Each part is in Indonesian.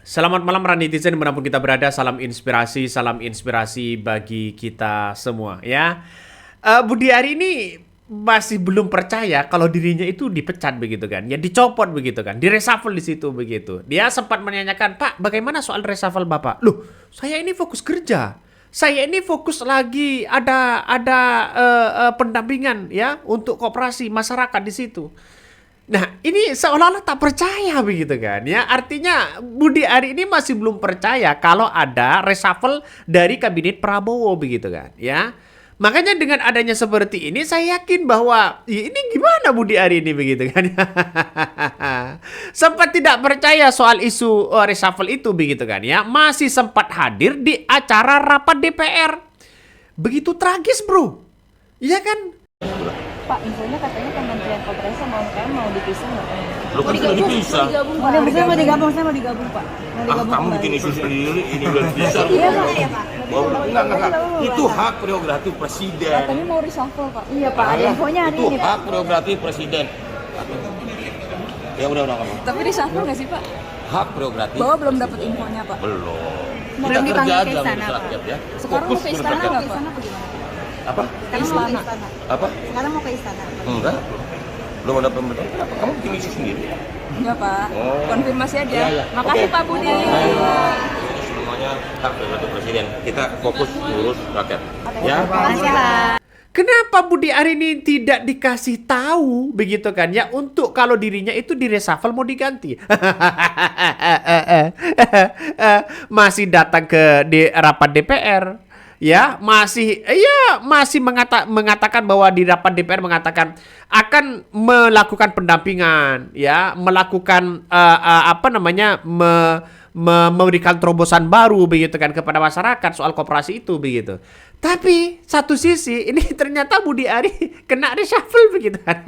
Selamat malam netizen dimanapun kita berada, salam inspirasi bagi kita semua ya. Budi Ari ini masih belum percaya kalau dirinya itu dipecat begitu kan, ya dicopot begitu kan, direshuffle di situ begitu. Dia sempat menanyakan, Pak, bagaimana soal reshuffle Bapak? Loh, saya ini fokus kerja. Saya ini fokus lagi ada pendampingan ya untuk koperasi masyarakat di situ. Nah, ini seolah-olah tak percaya begitu kan ya. Artinya Budi Ari ini masih belum percaya kalau ada reshuffle dari kabinet Prabowo begitu kan ya. Makanya dengan adanya seperti ini saya yakin bahwa ya ini gimana Budi Ari ini begitu kan. Sempat tidak percaya soal isu reshuffle itu begitu kan ya. Masih sempat hadir di acara rapat DPR. Begitu tragis, Bro. Iya kan? Pak, infonya katanya Kementerian Koperasi sama UMKM mau dipisah nggak? Lo kan sudah dipisah. Mau digabung, saya mau digabung, Pak. Mau digabung Kamu kembali. bikin isu sendiri, ini udah dipisah. Iya, Pak. Enggak. Itu hak prerogatif presiden. Katanya mau reshuffle, Pak. Iya, Pak. Ada infonya hari Itu ini, Pak. hak prerogatif presiden. Ya udah kamu. Tapi reshuffle nggak sih, Pak? Hak prerogatif. Bahwa belum dapat infonya, Pak. Belum. Belum Kita dipanggil kerja ke aja istana, ngurus Pak. rakyat ya. Sekarang mau Fokus ke ngurus istana rakyat. nggak, Pak? Apa? Ke istana. Apa? Sekarang mau ke istana. Enggak. Belum ada pembentukan. Kenapa? Kamu bikin isu sendiri. Enggak, Pak. Oh. Konfirmasi aja. Iya. Makasih, Oke. Pak Budi. Ini semuanya hak prerogatif presiden. Kita fokus ngurus rakyat. Ya. Makasih, Pak. Kenapa Budi Ari ini tidak dikasih tahu begitu kan ya untuk kalau dirinya itu di reshuffle mau diganti. Masih datang di rapat DPR ya, masih mengatakan bahwa di rapat DPR mengatakan akan melakukan pendampingan ya, melakukan memberikan terobosan baru begitu kan kepada masyarakat soal koperasi itu begitu. Tapi satu sisi ini ternyata Budi Ari kena reshuffle begitu kan.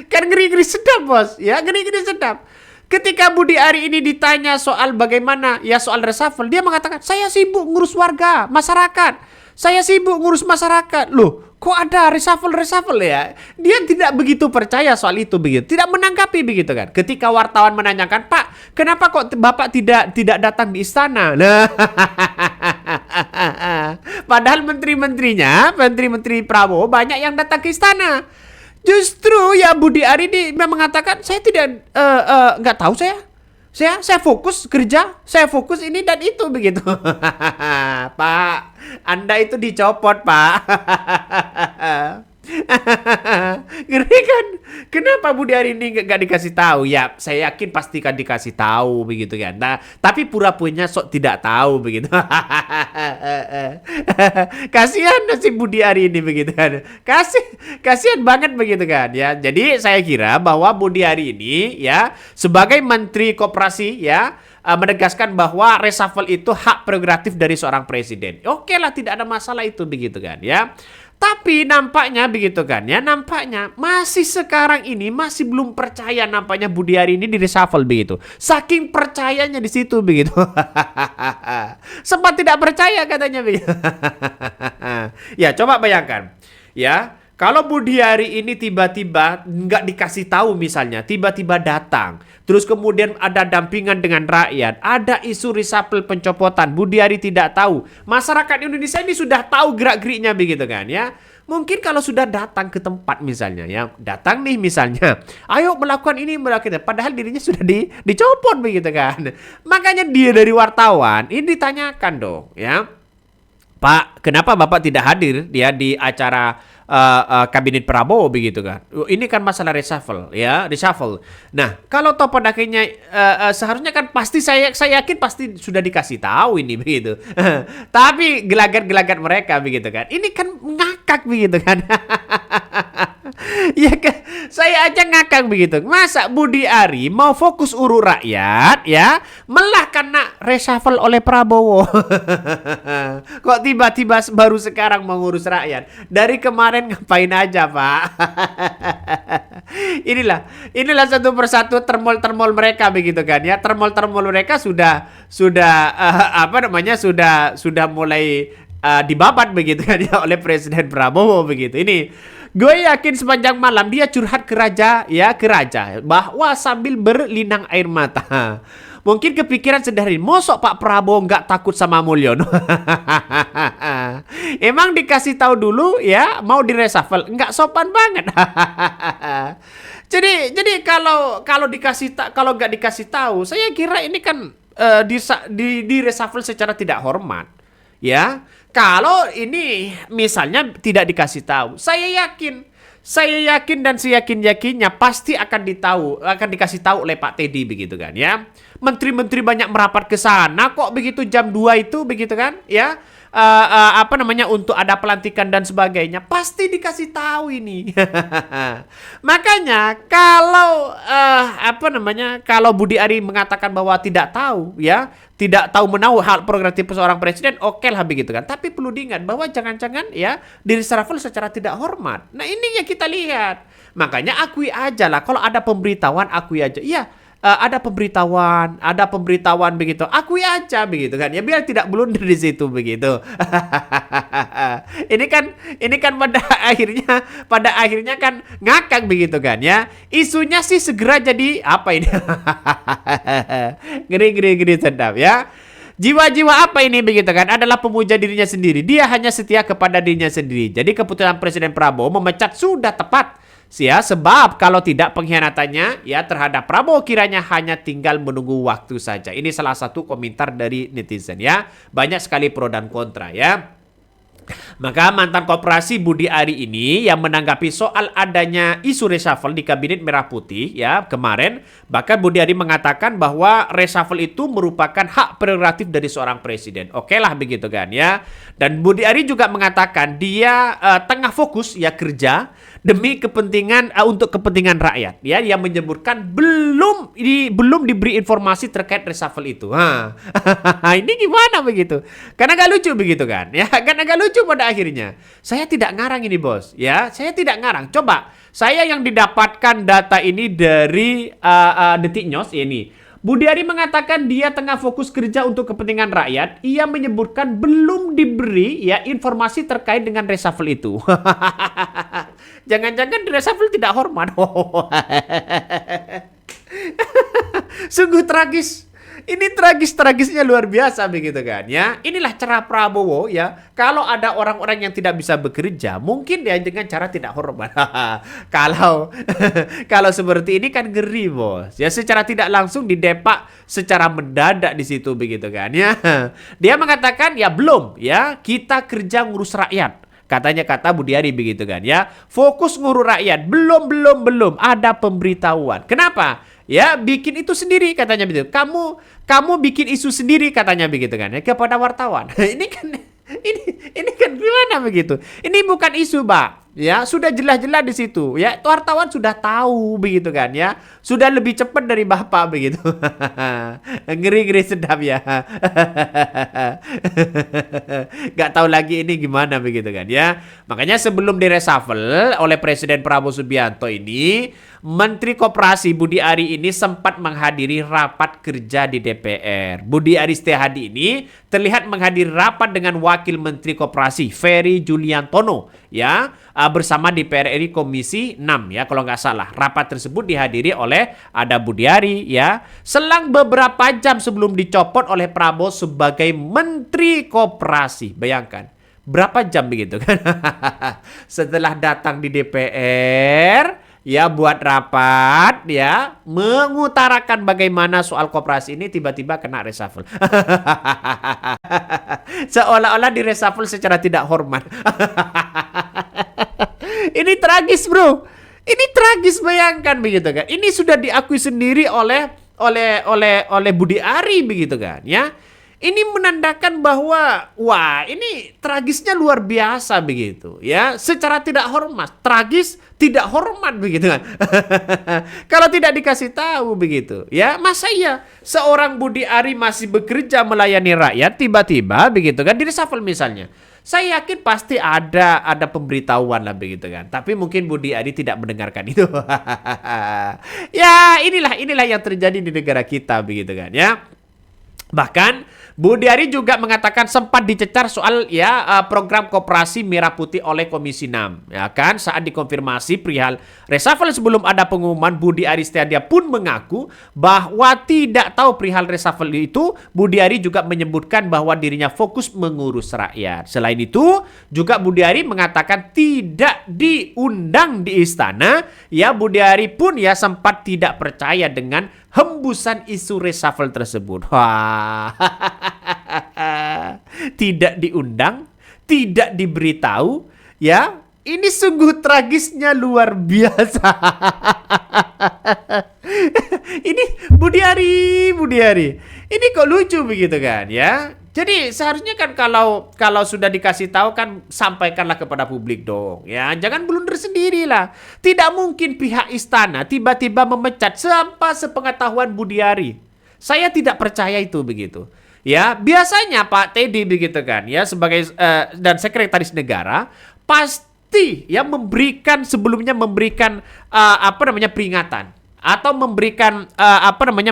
Kan ngeri-ngeri sedap, Bos. Ya, ngeri-ngeri sedap. Ketika Budi Ari ini ditanya soal bagaimana ya soal reshuffle, dia mengatakan, "Saya sibuk ngurus warga, masyarakat. Saya sibuk ngurus masyarakat." Loh, kok ada reshuffle ya? Dia tidak begitu percaya soal itu begitu. Tidak menanggapi begitu kan. Ketika wartawan menanyakan, "Pak, kenapa kok Bapak tidak datang di istana?" Nah, padahal menteri-menteri Prabowo banyak yang datang ke istana. Justru ya Budi Ari ini mengatakan saya tidak nggak tahu saya fokus kerja, saya fokus ini dan itu begitu. Pak, Anda itu dicopot, Pak. Ngeri kan? Kenapa Budi Ari ini nggak dikasih tahu? Ya, saya yakin pasti kan dikasih tahu begitu kan. Nah, tapi pura-puranya sok tidak tahu begitu. Kasihan si Budi Ari ini begitu kan. Kasihan banget begitu kan ya. Jadi saya kira bahwa Budi Ari ini ya sebagai Menteri Koperasi ya menegaskan bahwa reshuffle itu hak prerogatif dari seorang presiden. Oke lah, tidak ada masalah itu begitu kan ya. Tapi nampaknya begitu kan ya, nampaknya masih sekarang ini masih belum percaya nampaknya Budi Ari ini di reshuffle begitu. Saking percayanya di situ begitu. Sempat tidak percaya katanya begitu. Ya, coba bayangkan. Ya, kalau Budi Ari ini tiba-tiba nggak dikasih tahu misalnya, tiba-tiba datang, terus kemudian ada dampingan dengan rakyat, ada isu reshuffle pencopotan, Budi Ari tidak tahu. Masyarakat Indonesia ini sudah tahu gerak-geriknya begitu kan ya. Mungkin kalau sudah datang ke tempat misalnya ya, datang nih misalnya, ayo melakukan ini, melakukan itu. Padahal dirinya sudah dicopot begitu kan. Makanya dia dari wartawan ini ditanyakan dong ya. Pak, kenapa Bapak tidak hadir dia di acara kabinet Prabowo begitu kan? Ini kan masalah reshuffle ya, reshuffle. Nah, kalau toh pada akhirnya seharusnya kan pasti saya yakin pasti sudah dikasih tahu ini begitu. Tapi gelagat-gelagat mereka begitu kan. Ini kan ngakak begitu kan. Ya kan, saya aja ngakak begitu. Masa Budi Ari mau fokus urus rakyat ya, malah kena reshuffle oleh Prabowo. Kok tiba-tiba baru sekarang mau ngurus rakyat? Dari kemarin ngapain aja, Pak? Inilah satu persatu termol-termol mereka begitu kan ya. Termol-termol mereka sudah mulai dibabat begitu kan ya oleh Presiden Prabowo begitu. Ini gue yakin sepanjang malam dia curhat ke raja bahwa sambil berlinang air mata. Mungkin kepikiran sendiri, mosok Pak Prabowo nggak takut sama Mulyono? Emang dikasih tahu dulu ya mau direshuffle, nggak sopan banget. Jadi kalau nggak dikasih tahu, saya kira ini kan di reshuffle secara tidak hormat. Ya, kalau ini misalnya tidak dikasih tahu, saya yakin dan seyakin-yakinnya pasti akan dikasih tahu oleh Pak Teddy begitu kan ya. Menteri-menteri banyak merapat ke sana kok begitu jam 2 itu begitu kan ya. Untuk ada pelantikan dan sebagainya pasti dikasih tahu ini. Makanya kalau Budi Ari mengatakan bahwa tidak tahu ya, tidak tahu menahu hal prerogatif seorang presiden, oke lah begitu kan. Tapi perlu diingat bahwa jangan-jangan ya di reshuffle secara tidak hormat. Nah ini yang kita lihat. Makanya akui aja lah kalau ada pemberitahuan, akui aja. Iya, ada pemberitahuan begitu, akui aja begitu kan ya, biar tidak blunder di situ begitu. ini kan pada akhirnya kan ngakak begitu kan ya. Isunya sih segera jadi apa ini? Ngeri sedap ya. Jiwa-jiwa apa ini begitu kan? Adalah pemuja dirinya sendiri. Dia hanya setia kepada dirinya sendiri. Jadi keputusan Presiden Prabowo memecat sudah tepat. Sebab kalau tidak pengkhianatannya ya terhadap Prabowo kiranya hanya tinggal menunggu waktu saja. Ini salah satu komentar dari netizen ya. Banyak sekali pro dan kontra ya. Maka mantan koperasi Budi Ari ini yang menanggapi soal adanya isu reshuffle di Kabinet Merah Putih ya kemarin, bahkan Budi Ari mengatakan bahwa reshuffle itu merupakan hak prerogatif dari seorang presiden. Oke lah begitu kan ya. Dan Budi Ari juga mengatakan dia tengah fokus ya kerja demi untuk kepentingan rakyat ya, yang menyebutkan belum diberi informasi terkait reshuffle itu. Ini gimana begitu? Karena gak lucu begitu kan ya, karena gak lucu pada akhirnya. Saya tidak ngarang ini bos ya, saya tidak ngarang. Coba saya yang didapatkan data ini dari Detik News ini. Budi Ari mengatakan dia tengah fokus kerja untuk kepentingan rakyat. Ia menyebutkan belum diberi ya informasi terkait dengan reshuffle itu. Jangan-jangan reshuffle tidak hormat. Sungguh tragis. Ini tragisnya luar biasa begitu kan ya. Inilah cara Prabowo ya. Kalau ada orang-orang yang tidak bisa bekerja, mungkin dia dengan cara tidak hormat. Kalau seperti ini kan ngeri bos. Ya secara tidak langsung didepak secara mendadak di situ begitu kan ya. Dia mengatakan ya belum ya, kita kerja ngurus rakyat. Katanya kata Budi Ari begitu kan ya. Fokus ngurus rakyat. Belum ada pemberitahuan. Kenapa? Ya bikin itu sendiri katanya begitu. Kamu bikin isu sendiri katanya begitu kan ya kepada wartawan. Ini kan gimana begitu? Ini bukan isu, Pak. Ya, sudah jelas-jelas di situ. Ya, wartawan sudah tahu begitu kan ya. Sudah lebih cepat dari Bapak begitu. Ngeri-ngeri sedap ya. Gak tahu lagi ini gimana begitu kan ya. Makanya sebelum direshuffle oleh Presiden Prabowo Subianto ini, Menteri Koperasi Budi Ari ini sempat menghadiri rapat kerja di DPR. Budi Ari Setiadi ini terlihat menghadiri rapat dengan Wakil Menteri Koperasi Ferry Juliantono ya, bersama DPR RI Komisi 6 ya kalau nggak salah. Rapat tersebut dihadiri oleh ada Budi Ari ya. Selang beberapa jam sebelum dicopot oleh Prabowo sebagai Menteri Koperasi. Bayangkan berapa jam begitu kan? Setelah datang di DPR ya buat rapat ya, mengutarakan bagaimana soal koperasi ini tiba-tiba kena reshuffle. Seolah-olah di reshuffle secara tidak hormat. Ini tragis bro. Ini tragis, bayangkan begitu kan. Ini sudah diakui sendiri oleh Budi Ari begitu kan ya. Ini menandakan bahwa wah ini tragisnya luar biasa begitu ya, secara tidak hormat, tragis tidak hormat begitu kan. Kalau tidak dikasih tahu begitu ya, masa iya seorang Budi Ari masih bekerja melayani rakyat tiba-tiba begitu kan di reshuffle misalnya. Saya yakin pasti ada pemberitahuan lah begitu kan. Tapi mungkin Budi Ari tidak mendengarkan itu. Ya inilah yang terjadi di negara kita begitu kan ya. Bahkan Budi Ari juga mengatakan sempat dicecar soal program koperasi merah putih oleh Komisi 6. Ya kan, saat dikonfirmasi perihal reshuffle sebelum ada pengumuman, Budi Ari Setiadia pun mengaku bahwa tidak tahu perihal reshuffle itu. Budi Ari juga menyebutkan bahwa dirinya fokus mengurus rakyat. Selain itu, juga Budi Ari mengatakan tidak diundang di istana. Ya, Budi Ari pun sempat tidak percaya dengan hembusan isu reshuffle tersebut. Wah. Tidak diundang, tidak diberitahu, ya. Ini sungguh tragisnya luar biasa. Ini Budi Ari. Ini kok lucu begitu kan, ya? Jadi seharusnya kan kalau sudah dikasih tahu kan sampaikanlah kepada publik dong, ya. Jangan blunder sendiri lah. Tidak mungkin pihak istana tiba-tiba memecat tanpa sepengetahuan Budi Ari. Saya tidak percaya itu begitu. Ya, biasanya Pak Teddy begitu kan, ya, sebagai dan sekretaris negara pasti sebelumnya memberikan peringatan atau memberikan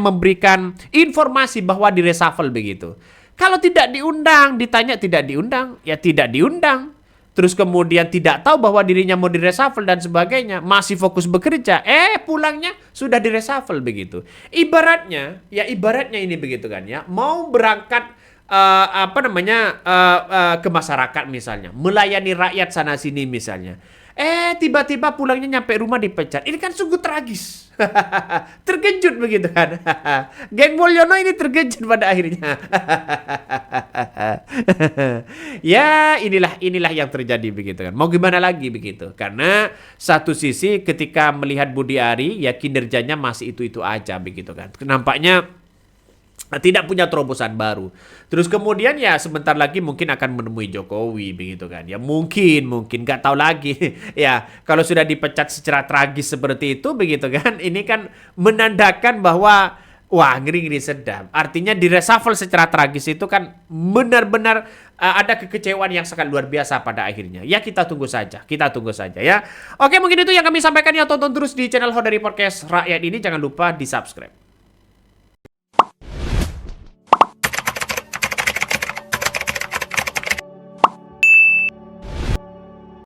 memberikan informasi bahwa di reshuffle begitu. Kalau tidak diundang, ditanya tidak diundang, ya tidak diundang. Terus kemudian tidak tahu bahwa dirinya mau di-reshuffle dan sebagainya, masih fokus bekerja, pulangnya sudah di-reshuffle begitu. Ibaratnya ini begitu kan, ya, mau berangkat ke masyarakat misalnya, melayani rakyat sana sini misalnya. Tiba-tiba pulangnya nyampe rumah dipecat. Ini kan sungguh tragis. Terkejut begitu kan. Geng Mulyono ini terkejut pada akhirnya. Ya, inilah yang terjadi begitu kan. Mau gimana lagi begitu? Karena satu sisi ketika melihat Budi Ari, ya kinerjanya masih itu-itu aja begitu kan. Nampaknya tidak punya terobosan baru. Terus kemudian ya sebentar lagi mungkin akan menemui Jokowi begitu kan. Ya mungkin nggak tahu lagi. Ya kalau sudah dipecat secara tragis seperti itu begitu kan. Ini kan menandakan bahwa wah ngeri sedap. Artinya di reshuffle secara tragis itu kan benar-benar ada kekecewaan yang sangat luar biasa pada akhirnya. Ya kita tunggu saja ya. Oke, mungkin itu yang kami sampaikan ya. Tonton terus di channel Hodari Podcast Rakyat ini. Jangan lupa di subscribe.